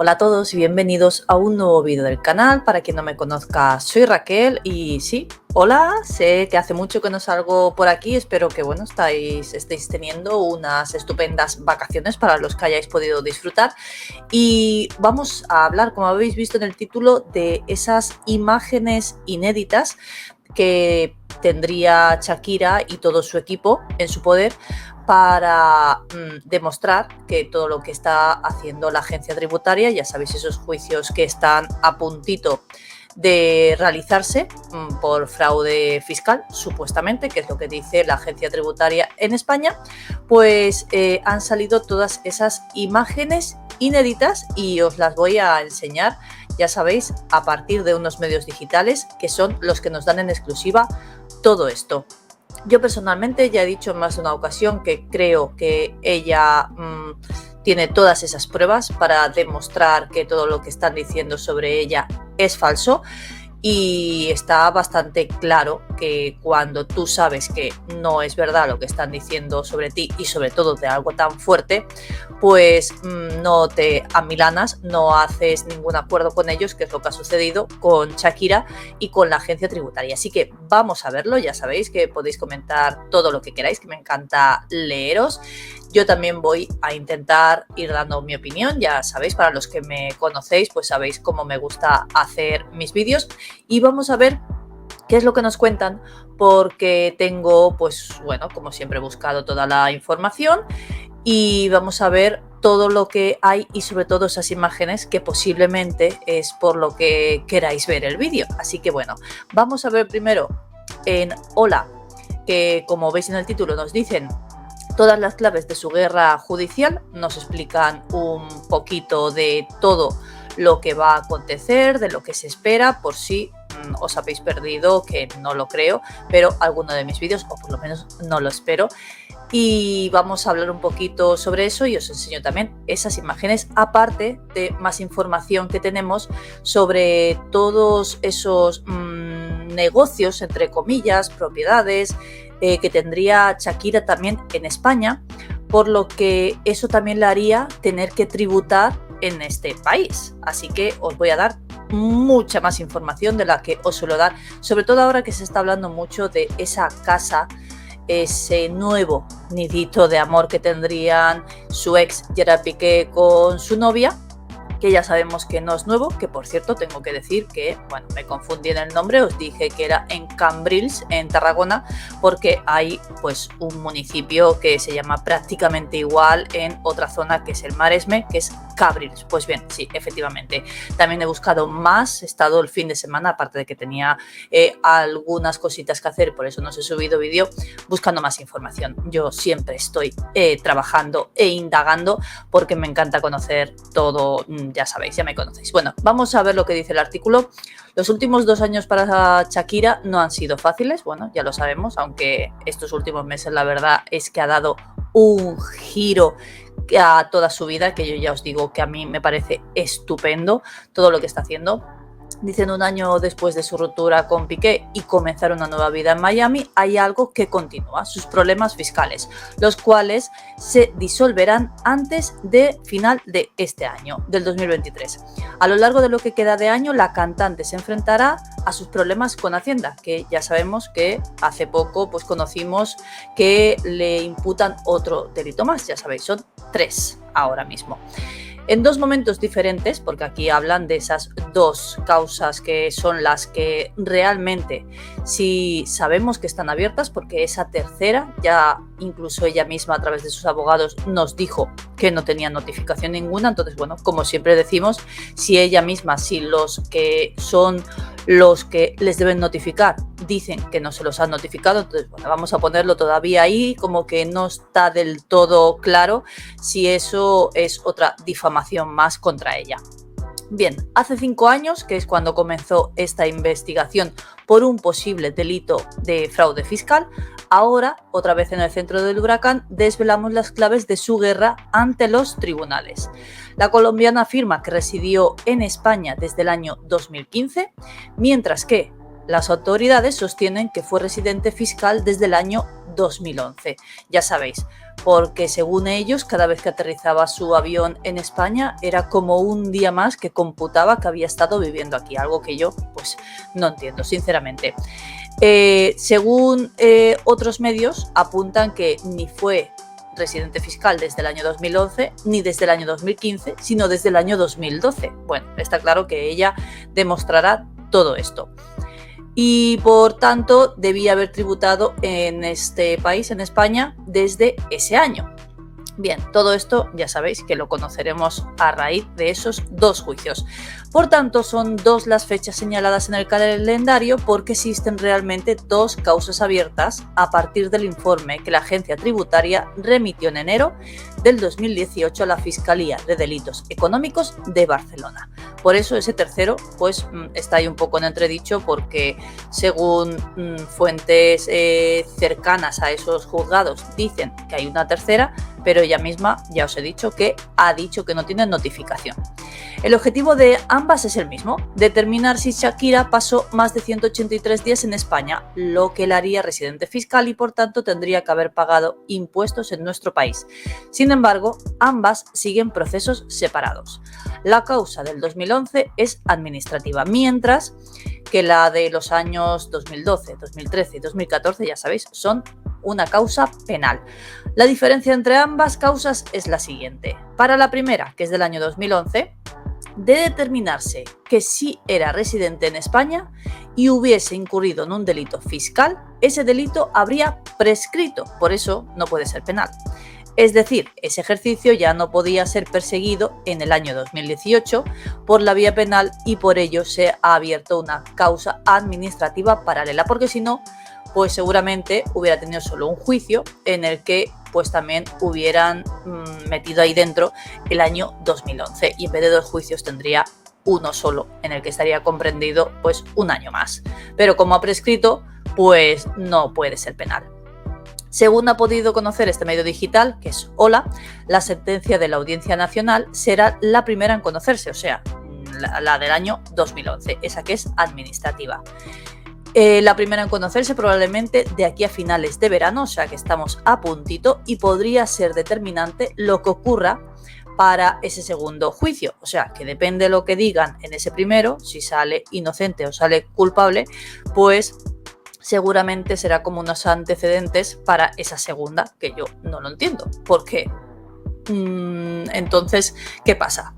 Hola a todos y bienvenidos a un nuevo vídeo del canal. Para quien no me conozca, soy Raquel y sí, hola, sé que hace mucho que no salgo por aquí, espero que estéis teniendo unas estupendas vacaciones para los que hayáis podido disfrutar y vamos a hablar, como habéis visto en el título, de esas imágenes inéditas que tendría Shakira y todo su equipo en su poder para demostrar que todo lo que está haciendo la agencia tributaria, ya sabéis, esos juicios que están a puntito de realizarse por fraude fiscal, supuestamente, que es lo que dice la agencia tributaria en España, pues han salido todas esas imágenes inéditas y os las voy a enseñar, ya sabéis, a partir de unos medios digitales que son los que nos dan en exclusiva todo esto. Yo personalmente ya he dicho en más de una ocasión que creo que ella tiene todas esas pruebas para demostrar que todo lo que están diciendo sobre ella es falso. Y está bastante claro que cuando tú sabes que no es verdad lo que están diciendo sobre ti y sobre todo de algo tan fuerte, pues no te amilanas, no haces ningún acuerdo con ellos, que es lo que ha sucedido con Shakira y con la agencia tributaria. Así que vamos a verlo, ya sabéis que podéis comentar todo lo que queráis, que me encanta leeros. Yo también voy a intentar ir dando mi opinión, ya sabéis, para los que me conocéis, pues sabéis cómo me gusta hacer mis vídeos y vamos a ver qué es lo que nos cuentan, porque tengo, pues bueno, como siempre he buscado toda la información y vamos a ver todo lo que hay y sobre todo esas imágenes que posiblemente es por lo que queráis ver el vídeo. Así que bueno, vamos a ver primero en Hola, que como veis en el título nos dicen todas las claves de su guerra judicial, nos explican un poquito de todo lo que va a acontecer, de lo que se espera, por si os habéis perdido, que no lo creo, pero alguno de mis vídeos, o por lo menos no lo espero. Y vamos a hablar un poquito sobre eso y os enseño también esas imágenes, aparte de más información que tenemos sobre todos esos negocios, entre comillas, propiedades, que tendría Shakira también en España, por lo que eso también le haría tener que tributar en este país. Así que os voy a dar mucha más información de la que os suelo dar, sobre todo ahora que se está hablando mucho de esa casa, ese nuevo nidito de amor que tendrían su ex Gerard Piqué con su novia, que ya sabemos que no es nuevo, que por cierto tengo que decir que, bueno, me confundí en el nombre, os dije que era en Cambrils, en Tarragona, porque hay pues un municipio que se llama prácticamente igual en otra zona que es el Maresme, que es Cabrils. Pues bien, sí, efectivamente. También he buscado más, he estado el fin de semana, aparte de que tenía algunas cositas que hacer, por eso no os he subido vídeo, buscando más información. Yo siempre estoy trabajando e indagando porque me encanta conocer todo. Ya sabéis, ya me conocéis. Bueno, vamos a ver lo que dice el artículo. Los últimos 2 años para Shakira no han sido fáciles, bueno, ya lo sabemos, aunque estos últimos meses la verdad es que ha dado un giro a toda su vida, que yo ya os digo que a mí me parece estupendo todo lo que está haciendo. Dicen, 1 año después de su ruptura con Piqué y comenzar una nueva vida en Miami, hay algo que continúa, sus problemas fiscales, los cuales se disolverán antes de final de este año, del 2023. A lo largo de lo que queda de año, la cantante se enfrentará a sus problemas con Hacienda, que ya sabemos que hace poco pues conocimos que le imputan otro delito más, ya sabéis, son 3 ahora mismo. En 2 momentos diferentes, porque aquí hablan de esas 2 causas que son las que realmente sí sabemos que están abiertas, porque esa tercera ya incluso ella misma a través de sus abogados nos dijo que no tenía notificación ninguna. Entonces, bueno, como siempre decimos, si ella misma, si los que son los que les deben notificar dicen que no se los han notificado, entonces bueno, vamos a ponerlo todavía ahí como que no está del todo claro si eso es otra difamación más contra ella. Bien, hace 5 años, que es cuando comenzó esta investigación por un posible delito de fraude fiscal, ahora, otra vez en el centro del huracán, desvelamos las claves de su guerra ante los tribunales. La colombiana afirma que residió en España desde el año 2015, mientras que Las autoridades sostienen que fue residente fiscal desde el año 2011. Ya sabéis, porque según ellos, cada vez que aterrizaba su avión en España era como un día más que computaba que había estado viviendo aquí, algo que yo pues no entiendo, sinceramente. Según otros medios, apuntan que ni fue residente fiscal desde el año 2011 ni desde el año 2015, sino desde el año 2012. Bueno, está claro que ella demostrará todo esto. Y por tanto debía haber tributado en este país, en España, desde ese año. Bien, todo esto ya sabéis que lo conoceremos a raíz de esos dos juicios. Por tanto, son dos las fechas señaladas en el calendario porque existen realmente dos causas abiertas a partir del informe que la agencia tributaria remitió en enero del 2018 a la Fiscalía de Delitos Económicos de Barcelona. Por eso ese tercero pues está ahí un poco en entredicho porque según fuentes cercanas a esos juzgados dicen que hay una tercera, pero ella misma ya os he dicho que ha dicho que no tiene notificación. El objetivo de ambas es el mismo, determinar si Shakira pasó más de 183 días en España, lo que la haría residente fiscal y por tanto tendría que haber pagado impuestos en nuestro país. Sin embargo, ambas siguen procesos separados. La causa del 2011 es administrativa, mientras que la de los años 2012, 2013 y 2014, ya sabéis, son una causa penal. La diferencia entre ambas causas es la siguiente. Para la primera, que es del año 2011, de determinarse que sí era residente en España y hubiese incurrido en un delito fiscal, ese delito habría prescrito, por eso no puede ser penal. Es decir, ese ejercicio ya no podía ser perseguido en el año 2018 por la vía penal y por ello se ha abierto una causa administrativa paralela, porque si no, pues seguramente hubiera tenido solo un juicio en el que pues también hubieran metido ahí dentro el año 2011 y en vez de dos juicios tendría uno solo en el que estaría comprendido pues un año más. Pero como ha prescrito, pues no puede ser penal. Según ha podido conocer este medio digital, que es Hola, la sentencia de la Audiencia Nacional será la primera en conocerse, o sea, la del año 2011, esa que es administrativa. La primera en conocerse probablemente de aquí a finales de verano, o sea que estamos a puntito y podría ser determinante lo que ocurra para ese segundo juicio. O sea que depende de lo que digan en ese primero, si sale inocente o sale culpable, pues seguramente será como unos antecedentes para esa segunda, que yo no lo entiendo. Porque entonces, ¿qué pasa?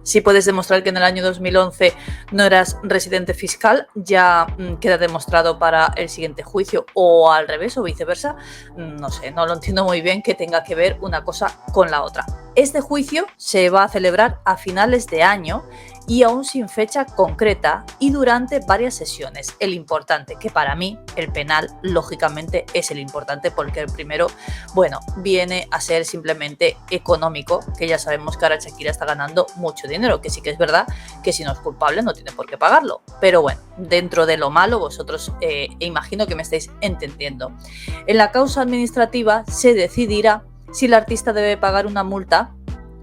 Si puedes demostrar que en el año 2011 no eras residente fiscal, ya queda demostrado para el siguiente juicio o al revés o viceversa. No sé, no lo entiendo muy bien que tenga que ver una cosa con la otra. Este juicio se va a celebrar a finales de año y aún sin fecha concreta y durante varias sesiones. El importante, que para mí el penal lógicamente es el importante porque el primero, bueno, viene a ser simplemente económico, que ya sabemos que ahora Shakira está ganando mucho dinero, que sí que es verdad que si no es culpable no tiene por qué pagarlo. Pero bueno, dentro de lo malo vosotros imagino que me estáis entendiendo. En la causa administrativa se decidirá si el artista debe pagar una multa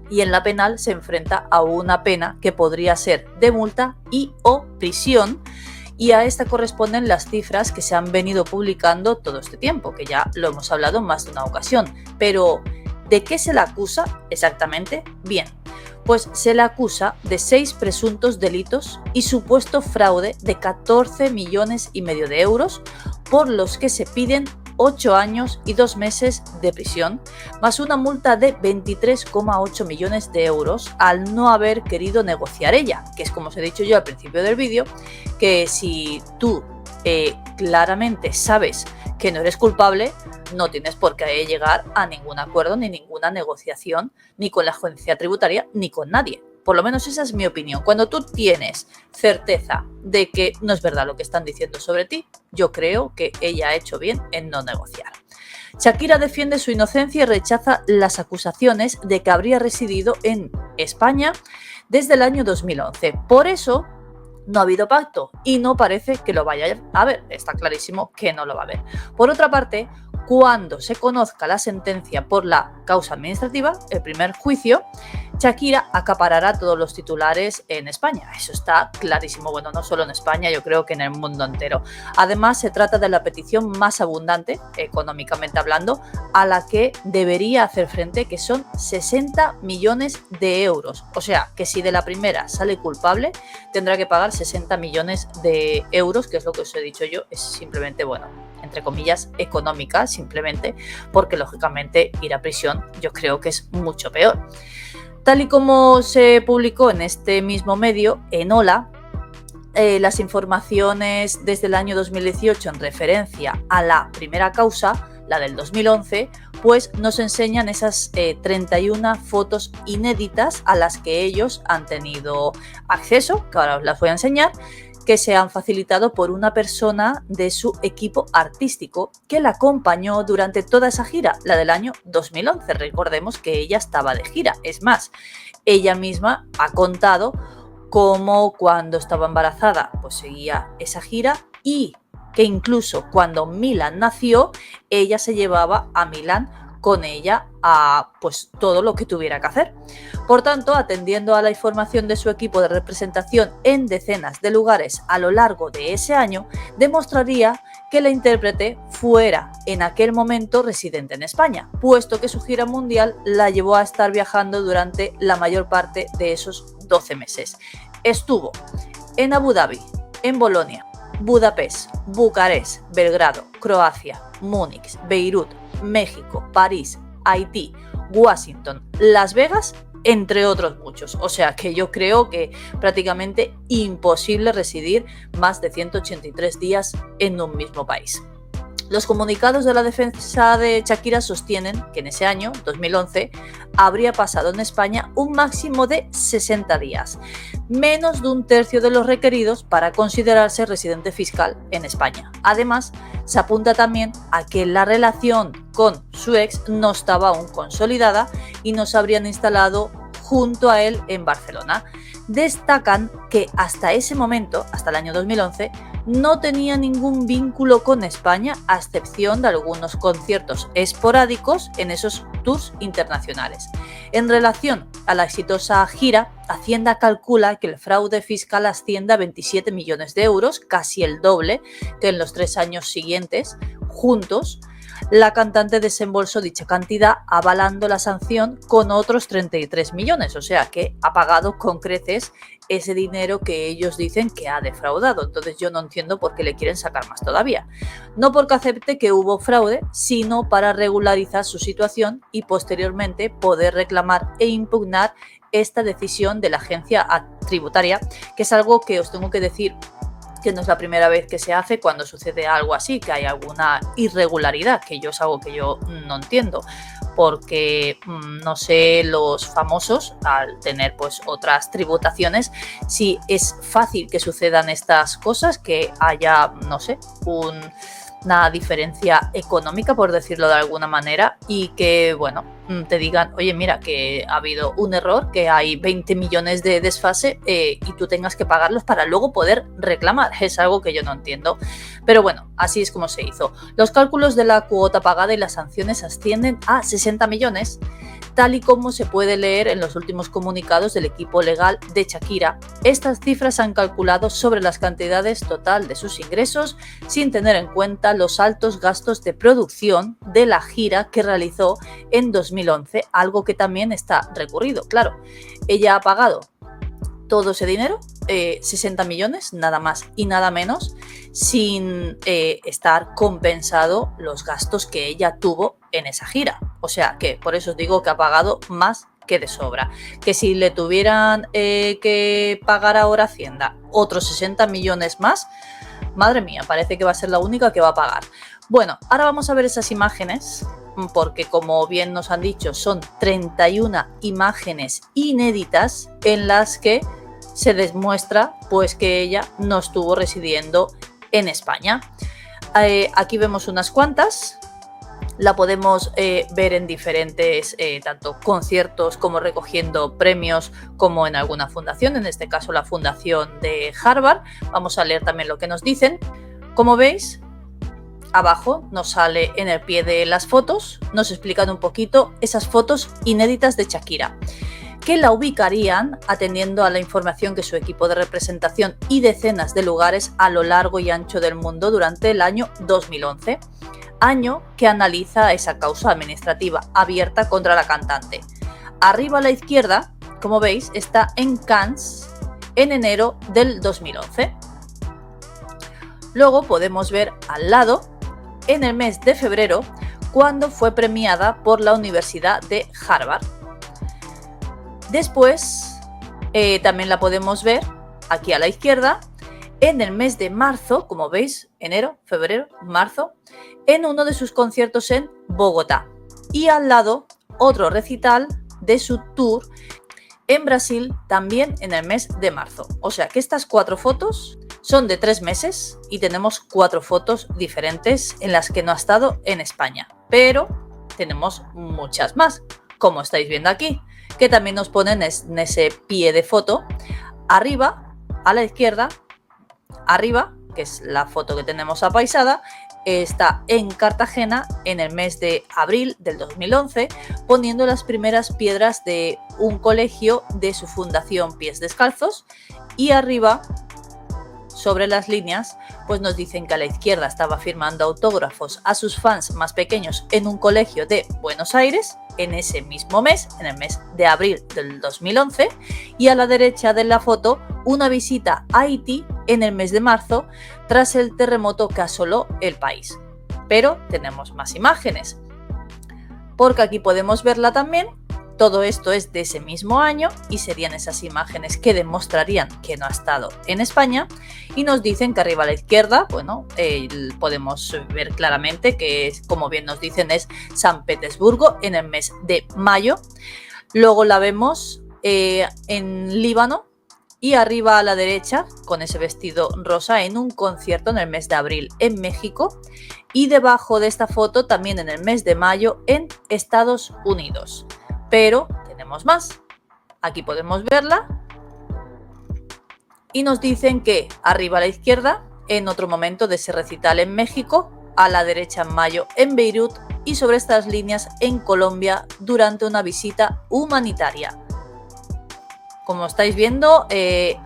y en la penal se enfrenta a una pena que podría ser de multa y o prisión y a esta corresponden las cifras que se han venido publicando todo este tiempo, que ya lo hemos hablado en más de una ocasión. Pero, ¿de qué se la acusa exactamente? Bien, pues se la acusa de 6 presuntos delitos y supuesto fraude de 14,5 millones de euros por los que se piden 8 años y 2 meses de prisión, más una multa de 23,8 millones de euros al no haber querido negociar ella, que es como os he dicho yo al principio del vídeo, que si tú claramente sabes que no eres culpable, no tienes por qué llegar a ningún acuerdo ni ninguna negociación, ni con la agencia tributaria, ni con nadie. Por lo menos esa es mi opinión. Cuando tú tienes certeza de que no es verdad lo que están diciendo sobre ti, yo creo que ella ha hecho bien en no negociar. Shakira defiende su inocencia y rechaza las acusaciones de que habría residido en España desde el año 2011. Por eso no ha habido pacto y no parece que lo vaya a haber. Está clarísimo que no lo va a haber. Por otra parte, cuando se conozca la sentencia por la causa administrativa, el primer juicio, Shakira acaparará todos los titulares en España. Eso está clarísimo. Bueno, no solo en España, yo creo que en el mundo entero. Además, se trata de la petición más abundante, económicamente hablando, a la que debería hacer frente, que son 60 millones de euros. O sea, que si de la primera sale culpable, tendrá que pagar 60 millones de euros, que es lo que os he dicho yo. Es simplemente, bueno, entre comillas, económica, simplemente porque, lógicamente, ir a prisión yo creo que es mucho peor. Tal y como se publicó en este mismo medio, en Hola, las informaciones desde el año 2018 en referencia a la primera causa, la del 2011, pues nos enseñan esas 31 fotos inéditas a las que ellos han tenido acceso, que ahora os las voy a enseñar, que se han facilitado por una persona de su equipo artístico que la acompañó durante toda esa gira, la del año 2011. Recordemos que ella estaba de gira. Es más, ella misma ha contado cómo cuando estaba embarazada pues seguía esa gira y que incluso cuando Milan nació, ella se llevaba a Milan con ella a pues todo lo que tuviera que hacer. Por tanto, atendiendo a la información de su equipo de representación en decenas de lugares a lo largo de ese año, demostraría que la intérprete fuera en aquel momento residente en España, puesto que su gira mundial la llevó a estar viajando durante la mayor parte de esos 12 meses. Estuvo en Abu Dhabi, en Bolonia, Budapest, Bucarest, Belgrado, Croacia, Múnich, Beirut, México, París, Haití, Washington, Las Vegas, entre otros muchos. O sea que yo creo que prácticamente imposible residir más de 183 días en un mismo país. Los comunicados de la defensa de Shakira sostienen que en ese año, 2011, habría pasado en España un máximo de 60 días, menos de un tercio de los requeridos para considerarse residente fiscal en España. Además, se apunta también a que la relación con su ex no estaba aún consolidada y no se habrían instalado junto a él en Barcelona. Destacan que hasta ese momento, hasta el año 2011, no tenía ningún vínculo con España, a excepción de algunos conciertos esporádicos en esos tours internacionales. En relación a la exitosa gira, Hacienda calcula que el fraude fiscal asciende a 27 millones de euros, casi el doble que en los 3 años siguientes, juntos. La cantante desembolsó dicha cantidad avalando la sanción con otros 33 millones, o sea que ha pagado con creces ese dinero que ellos dicen que ha defraudado. Entonces yo no entiendo por qué le quieren sacar más todavía. No porque acepte que hubo fraude, sino para regularizar su situación y posteriormente poder reclamar e impugnar esta decisión de la agencia tributaria, que es algo que os tengo que decir que no es la primera vez que se hace cuando sucede algo así, que hay alguna irregularidad, que yo es algo que yo no entiendo, porque no sé, los famosos, al tener pues otras tributaciones, si es fácil que sucedan estas cosas, que haya, no sé, una diferencia económica, por decirlo de alguna manera, y que, bueno, te digan, oye, mira, que ha habido un error, que hay 20 millones de desfase y tú tengas que pagarlos para luego poder reclamar. Es algo que yo no entiendo. Pero bueno, así es como se hizo. Los cálculos de la cuota pagada y las sanciones ascienden a 60 millones, tal y como se puede leer en los últimos comunicados del equipo legal de Shakira. Estas cifras han calculado sobre las cantidades total de sus ingresos sin tener en cuenta los altos gastos de producción de la gira que realizó en 2011, algo que también está recurrido. Claro, ella ha pagado todo ese dinero, 60 millones, nada más y nada menos, sin estar compensado los gastos que ella tuvo en esa gira. O sea que por eso os digo que ha pagado más que de sobra. Que si le tuvieran que pagar ahora Hacienda otros 60 millones más, madre mía, parece que va a ser la única que va a pagar. Bueno, ahora vamos a ver esas imágenes, porque como bien nos han dicho, son 31 imágenes inéditas en las que se demuestra pues que ella no estuvo residiendo en España. Aquí vemos unas cuantas. La podemos ver en diferentes tanto conciertos como recogiendo premios, como en alguna fundación, en este caso la fundación de Harvard. Vamos a leer también lo que nos dicen. Como veis, abajo nos sale en el pie de las fotos, nos explican un poquito esas fotos inéditas de Shakira, que la ubicarían atendiendo a la información que su equipo de representación y decenas de lugares a lo largo y ancho del mundo durante el año 2011, año que analiza esa causa administrativa abierta contra la cantante. Arriba a la izquierda, como veis, está en Cannes en enero del 2011. Luego podemos ver al lado, en el mes de febrero, cuando fue premiada por la Universidad de Harvard. Después, también la podemos ver aquí a la izquierda, en el mes de marzo, como veis, enero, febrero, marzo, en uno de sus conciertos en Bogotá. Y al lado, otro recital de su tour en Brasil, también en el mes de marzo. O sea que estas 4 fotos son de 3 meses y tenemos 4 fotos diferentes en las que no ha estado en España. Pero tenemos muchas más, como estáis viendo aquí, que también nos ponen en ese pie de foto. Arriba, a la izquierda, arriba, que es la foto que tenemos apaisada, está en Cartagena en el mes de abril del 2011, poniendo las primeras piedras de un colegio de su fundación Pies Descalzos, y arriba, sobre las líneas, pues nos dicen que a la izquierda estaba firmando autógrafos a sus fans más pequeños en un colegio de Buenos Aires en ese mismo mes, en el mes de abril del 2011, y a la derecha de la foto una visita a Haití en el mes de marzo tras el terremoto que asoló el país. Pero tenemos más imágenes, porque aquí podemos verla también. Todo esto es de ese mismo año y serían esas imágenes que demostrarían que no ha estado en España, y nos dicen que arriba a la izquierda, bueno, podemos ver claramente que, como bien nos dicen, es San Petersburgo en el mes de mayo. Luego la vemos en Líbano, y arriba a la derecha, con ese vestido rosa, en un concierto en el mes de abril en México, y debajo de esta foto también en el mes de mayo en Estados Unidos. Pero tenemos más. Aquí podemos verla y nos dicen que arriba a la izquierda, en otro momento de ese recital en México, a la derecha en mayo en Beirut, y sobre estas líneas en Colombia durante una visita humanitaria. Como estáis viendo,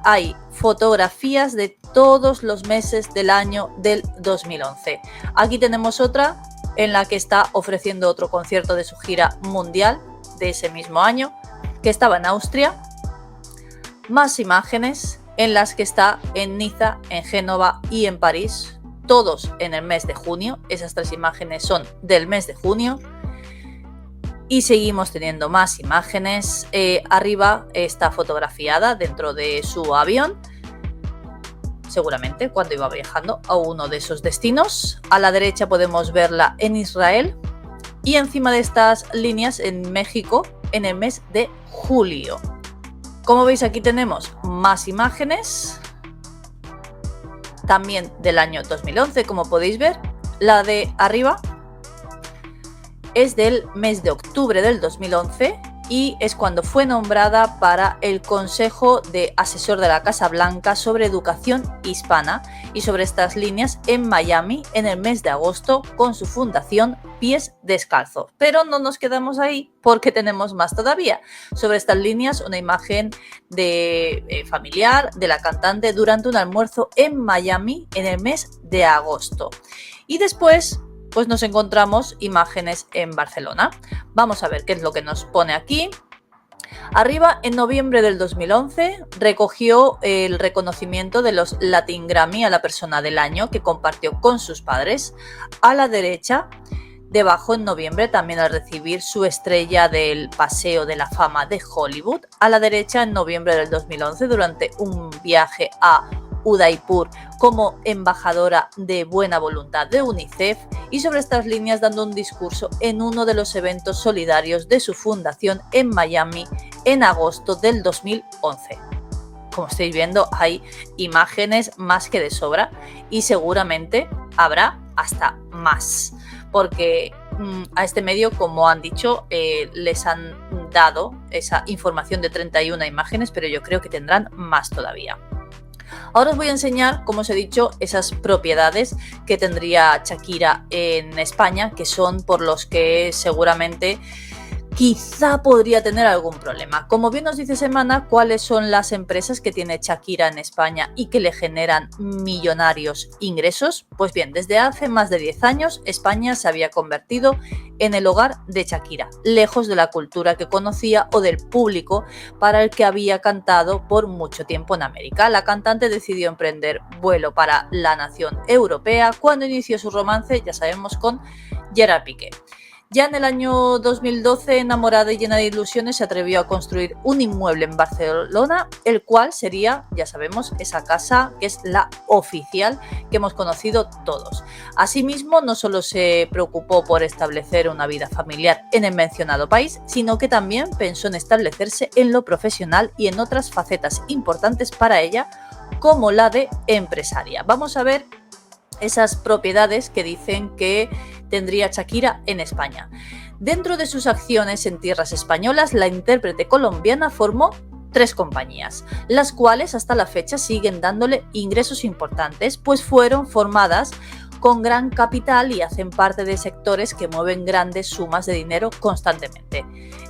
hay fotografías de todos los meses del año del 2011. Aquí tenemos otra en la que está ofreciendo otro concierto de su gira mundial de ese mismo año, que estaba en Austria. Más imágenes en las que está en Niza, en Génova y en París, todos en el mes de junio. Esas 3 imágenes son del mes de junio. Y seguimos teniendo más imágenes. Arriba está fotografiada dentro de su avión, seguramente cuando iba viajando a uno de esos destinos. A la derecha podemos verla en Israel, y encima de estas líneas en México en el mes de julio. Como veis, aquí tenemos más imágenes, también del año 2011, como podéis ver. La de arriba es del mes de octubre del 2011 y es cuando fue nombrada para el Consejo de Asesor de la Casa Blanca sobre Educación Hispana, y sobre estas líneas en Miami en el mes de agosto con su fundación Pies Descalzos. Pero no nos quedamos ahí, porque tenemos más todavía. Sobre estas líneas una imagen de familiar de la cantante durante un almuerzo en Miami en el mes de agosto. Y después pues nos encontramos imágenes en Barcelona. Vamos a ver qué es lo que nos pone aquí. Arriba, en noviembre del 2011, recogió el reconocimiento de los Latin Grammy a la persona del año que compartió con sus padres. A la derecha, debajo, en noviembre, también al recibir su estrella del Paseo de la Fama de Hollywood. A la derecha, en noviembre del 2011, durante un viaje a Udaipur como embajadora de buena voluntad de UNICEF, y sobre estas líneas dando un discurso en uno de los eventos solidarios de su fundación en Miami en agosto del 2011. Como estáis viendo, hay imágenes más que de sobra y seguramente habrá hasta más, porque a este medio, como han dicho, les han dado esa información de 31 imágenes, pero yo creo que tendrán más todavía. Ahora os voy a enseñar, como os he dicho, esas propiedades que tendría Shakira en España, que son por los que seguramente quizá podría tener algún problema. Como bien nos dice Semana, ¿cuáles son las empresas que tiene Shakira en España y que le generan millonarios ingresos? Pues bien, desde hace más de 10 años, España se había convertido en el hogar de Shakira, lejos de la cultura que conocía o del público para el que había cantado por mucho tiempo en América. La cantante decidió emprender vuelo para la nación europea cuando inició su romance, ya sabemos, con Gerard Piqué. Ya en el año 2012, enamorada y llena de ilusiones, se atrevió a construir un inmueble en Barcelona, el cual sería, ya sabemos, esa casa que es la oficial que hemos conocido todos. Asimismo, no solo se preocupó por establecer una vida familiar en el mencionado país, sino que también pensó en establecerse en lo profesional y en otras facetas importantes para ella, como la de empresaria. Vamos a ver esas propiedades que dicen que tendría Shakira en España. Dentro de sus acciones en tierras españolas, la intérprete colombiana formó 3 compañías, las cuales hasta la fecha siguen dándole ingresos importantes, pues fueron formadas con gran capital y hacen parte de sectores que mueven grandes sumas de dinero constantemente.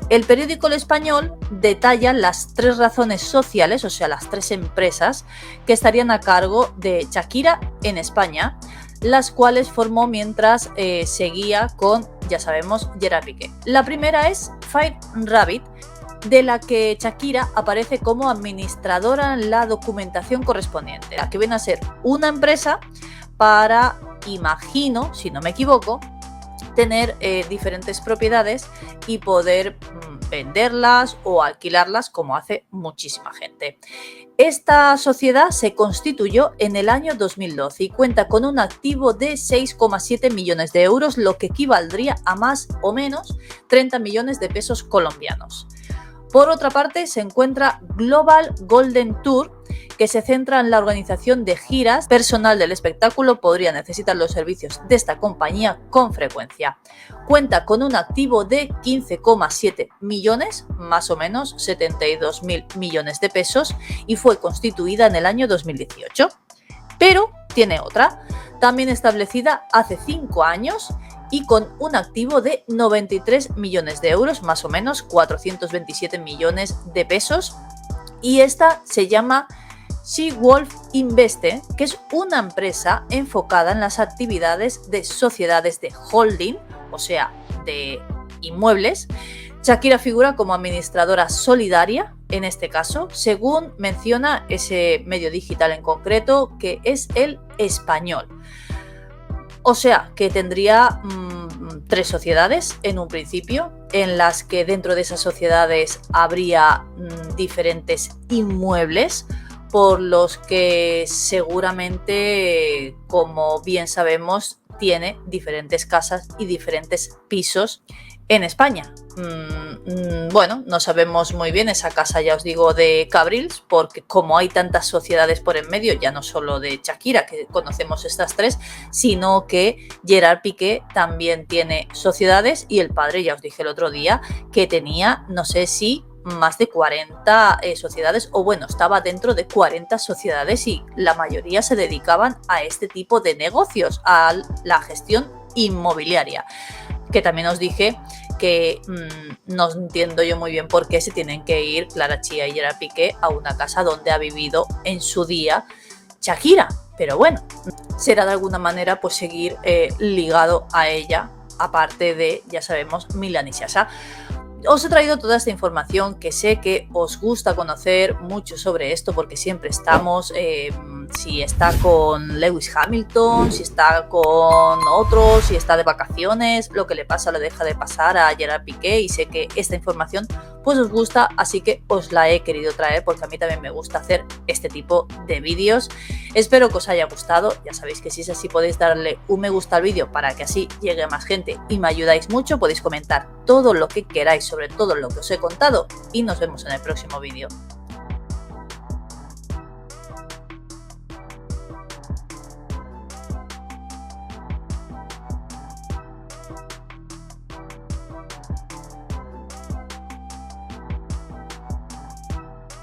El periódico El Español detalla las 3 razones sociales, o sea, las 3 empresas que estarían a cargo de Shakira en España, las cuales formó mientras seguía con, ya sabemos, Gerard Piqué. La primera es Fire Rabbit, de la que Shakira aparece como administradora en la documentación correspondiente, la que viene a ser una empresa para, imagino, si no me equivoco, tener diferentes propiedades y poder venderlas o alquilarlas como hace muchísima gente. Esta sociedad se constituyó en el año 2012 y cuenta con un activo de 6,7 millones de euros, lo que equivaldría a más o menos 30 millones de pesos colombianos. Por otra parte, se encuentra Global Golden Tour, que se centra en la organización de giras. Personal del espectáculo podría necesitar los servicios de esta compañía con frecuencia. Cuenta con un activo de 15,7 millones, más o menos 72.000 millones de pesos, y fue constituida en el año 2018. Pero tiene otra, también establecida hace 5 años, y con un activo de 93 millones de euros, más o menos 427 millones de pesos, y esta se llama Seawolf Investe, que es una empresa enfocada en las actividades de sociedades de holding, o sea, de inmuebles. Shakira figura como administradora solidaria, en este caso, según menciona ese medio digital en concreto, que es El Español. O sea, que tendría 3 sociedades en un principio, en las que dentro de esas sociedades habría diferentes inmuebles, por los que seguramente, como bien sabemos, tiene diferentes casas y diferentes pisos en España. Bueno, no sabemos muy bien esa casa, ya os digo, de Cabrils, porque como hay tantas sociedades por en medio, ya no solo de Shakira, que conocemos estas 3, sino que Gerard Piqué también tiene sociedades, y el padre, ya os dije el otro día, que tenía, no sé si más de 40 sociedades, o bueno, estaba dentro de 40 sociedades, y la mayoría se dedicaban a este tipo de negocios, a la gestión inmobiliaria, que también os dije que no entiendo yo muy bien por qué se tienen que ir Clara Chía y Gerard Piqué a una casa donde ha vivido en su día Shakira, pero bueno, será de alguna manera pues seguir ligado a ella, aparte de, ya sabemos, Milán y Sasha. Os he traído toda esta información, que sé que os gusta conocer mucho sobre esto, porque siempre estamos, si está con Lewis Hamilton, si está con otros, si está de vacaciones, lo que le pasa le deja de pasar a Gerard Piqué, y sé que esta información pues os gusta, así que os la he querido traer porque a mí también me gusta hacer este tipo de vídeos. Espero que os haya gustado, ya sabéis que si es así podéis darle un me gusta al vídeo para que así llegue a más gente y me ayudáis mucho. Podéis comentar todo lo que queráis sobre todo lo que os he contado y nos vemos en el próximo vídeo.